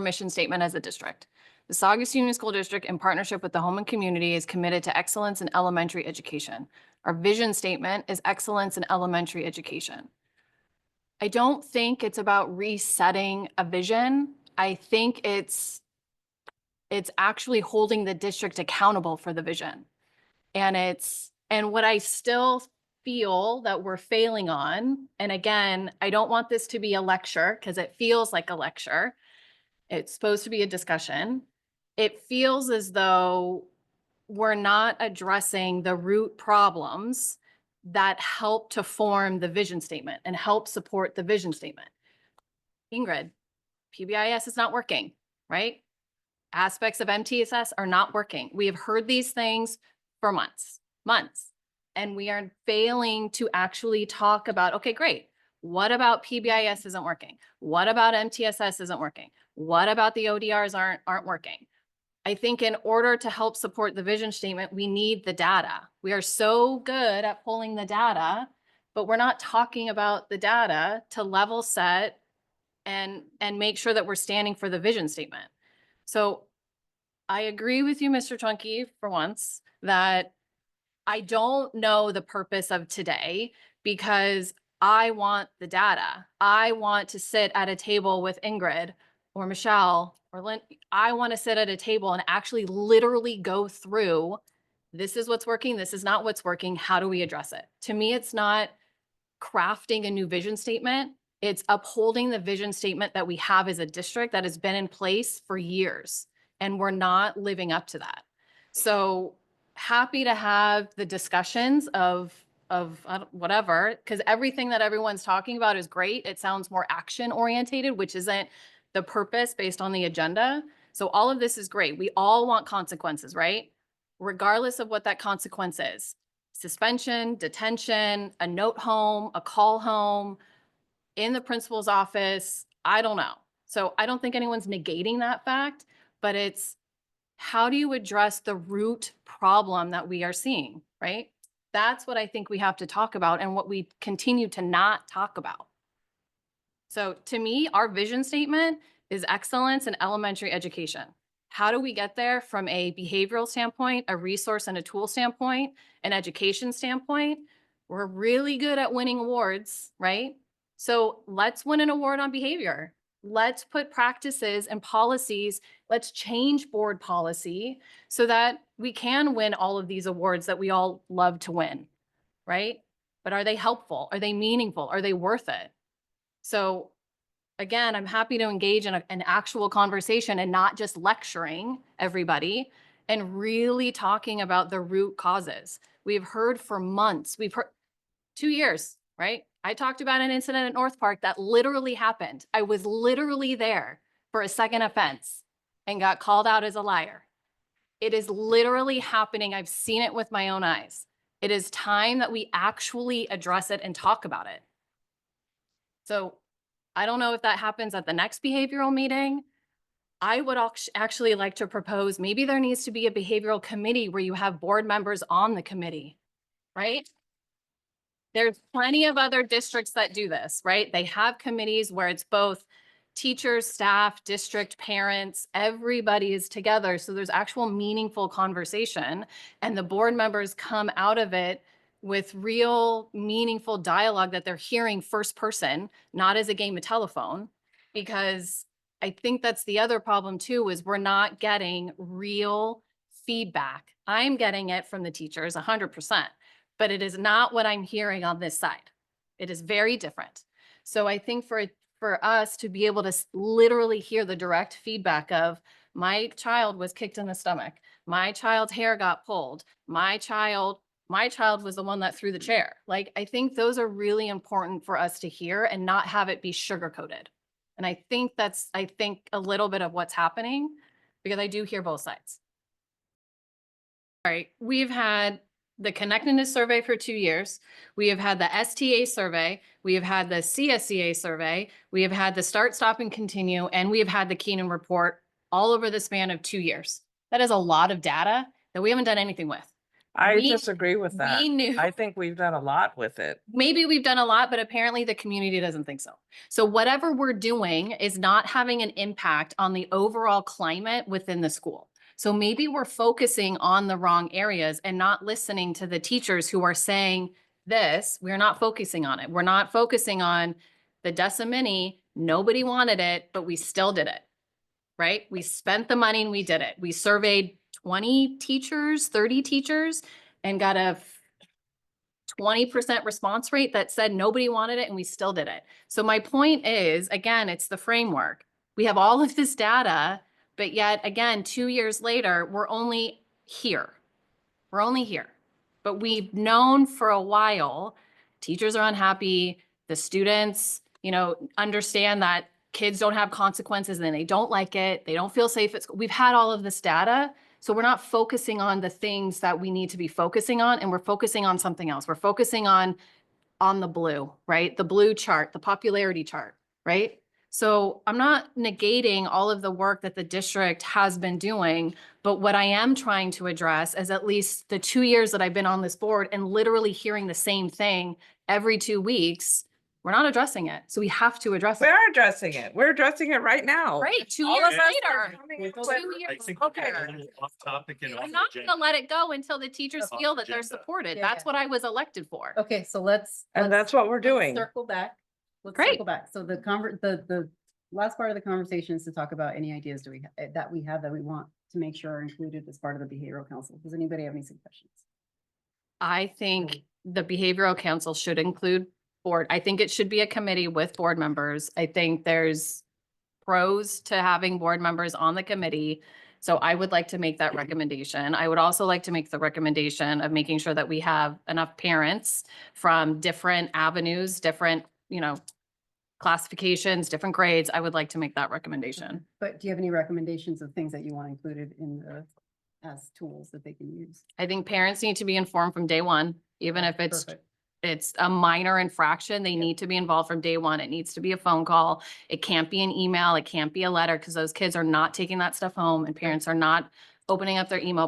mission statement as a district. The Saugus Union School District, in partnership with the home and community, is committed to excellence in elementary education. Our vision statement is excellence in elementary education. I don't think it's about resetting a vision. I think it's actually holding the district accountable for the vision. And what I still feel that we're failing on, and again, I don't want this to be a lecture because it feels like a lecture. It's supposed to be a discussion. It feels as though we're not addressing the root problems that help to form the vision statement and help support the vision statement. Ingrid, PBIS is not working, right? Aspects of MTSS are not working. We have heard these things for months, and we are failing to actually talk about, okay, great. What about PBIS isn't working? What about MTSS isn't working? What about the ODRs aren't working? I think in order to help support the vision statement, we need the data. We are so good at pulling the data, but we're not talking about the data to level set and make sure that we're standing for the vision statement. So I agree with you, Mr. Chunky, for once, that I don't know the purpose of today because I want the data. I want to sit at a table with Ingrid or Michelle or Lynn. I want to sit at a table and actually literally go through, this is what's working, this is not what's working, how do we address it? To me, it's not crafting a new vision statement. It's upholding the vision statement that we have as a district that has been in place for years, and we're not living up to that. So happy to have the discussions of whatever, because everything that everyone's talking about is great. It sounds more action oriented, which isn't the purpose based on the agenda. So all of this is great. We all want consequences, right? Regardless of what that consequence is. Suspension, detention, a note home, a call home, in the principal's office, I don't know. So I don't think anyone's negating that fact, but it's how do you address the root problem that we are seeing, right? That's what I think we have to talk about and what we continue to not talk about. So to me, our vision statement is excellence in elementary education. How do we get there from a behavioral standpoint, a resource and a tool standpoint, an education standpoint? We're really good at winning awards, right? So let's win an award on behavior. Let's put practices and policies. Let's change board policy so that we can win all of these awards that we all love to win, right? But are they helpful? Are they meaningful? Are they worth it? So again, I'm happy to engage in an actual conversation and not just lecturing everybody and really talking about the root causes. We've heard for months, we've heard 2 years, right? I talked about an incident at North Park that literally happened. I was literally there for a second offense and got called out as a liar. It is literally happening. I've seen it with my own eyes. It is time that we actually address it and talk about it. So I don't know if that happens at the next behavioral meeting. I would actually like to propose maybe there needs to be a behavioral committee where you have board members on the committee, right? There's plenty of other districts that do this, right? They have committees where it's both teachers, staff, district, parents, everybody is together. So there's actual meaningful conversation and the board members come out of it with real meaningful dialogue that they're hearing first person, not as a game of telephone, because I think that's the other problem too, is we're not getting real feedback. I'm getting it from the teachers 100%, but it is not what I'm hearing on this side. It is very different. So I think for us to be able to literally hear the direct feedback of my child was kicked in the stomach, my child's hair got pulled, my child was the one that threw the chair. Like, I think those are really important for us to hear and not have it be sugar-coated. And I think that's, a little bit of what's happening because I do hear both sides. All right, we've had the connectedness survey for 2 years. We have had the STA survey. We have had the CSCA survey. We have had the start, stop, and continue, and we have had the Keenan report all over the span of 2 years. That is a lot of data that we haven't done anything with. I We- disagree with that. We knew. I think we've done a lot with it. Maybe we've done a lot, but apparently the community doesn't think so. So whatever we're doing is not having an impact on the overall climate within the school. So maybe we're focusing on the wrong areas and not listening to the teachers who are saying this. We're not focusing on it. We're not focusing on the decimini. Nobody wanted it, but we still did it, right? We spent the money and we did it. We surveyed 20 teachers, 30 teachers, and got a 20% response rate that said nobody wanted it and we still did it. So my point is, again, it's the framework. We have all of this data, but yet again, 2 years later, we're only here. We're only here. But we've known for a while, teachers are unhappy, the students, understand that kids don't have consequences and they don't like it. They don't feel safe at school. We've had all of this data. So we're not focusing on the things that we need to be focusing on, and we're focusing on something else. We're focusing on the blue, right? The blue chart, the popularity chart, right? So I'm not negating all of the work that the district has been doing, but what I am trying to address is at least the 2 years that I've been on this board and literally hearing the same thing every 2 weeks, we're not addressing it. So we have to address We it. are addressing it. We're addressing it right now. Right, 2 All years of us are later. coming up 2 with- I years. think Okay. we're a little off topic and I'm off not agenda. gonna let it go until the teachers Off feel that they're agenda. supported. Yeah, That's yeah. what I was elected for. Okay, so let's. And that's what we're doing. Circle back. Let's Great. circle back. So the last part of the conversation is to talk about any ideas that we want to make sure are included as part of the behavioral council. Does anybody have any suggestions? I think the behavioral council should include board. I think it should be a committee with board members. I think there's pros to having board members on the committee. So I would like to make that recommendation. I would also like to make the recommendation of making sure that we have enough parents from different avenues, different, classifications, different grades. I would like to make that recommendation. But do you have any recommendations of things that you want included in as tools that they can use? I think parents need to be informed from day one, even if Perfect. it's a minor infraction, they need to be involved from day one. It needs to be a phone call. It can't be an email. It can't be a letter because those kids are not taking that stuff home and parents are not opening up their email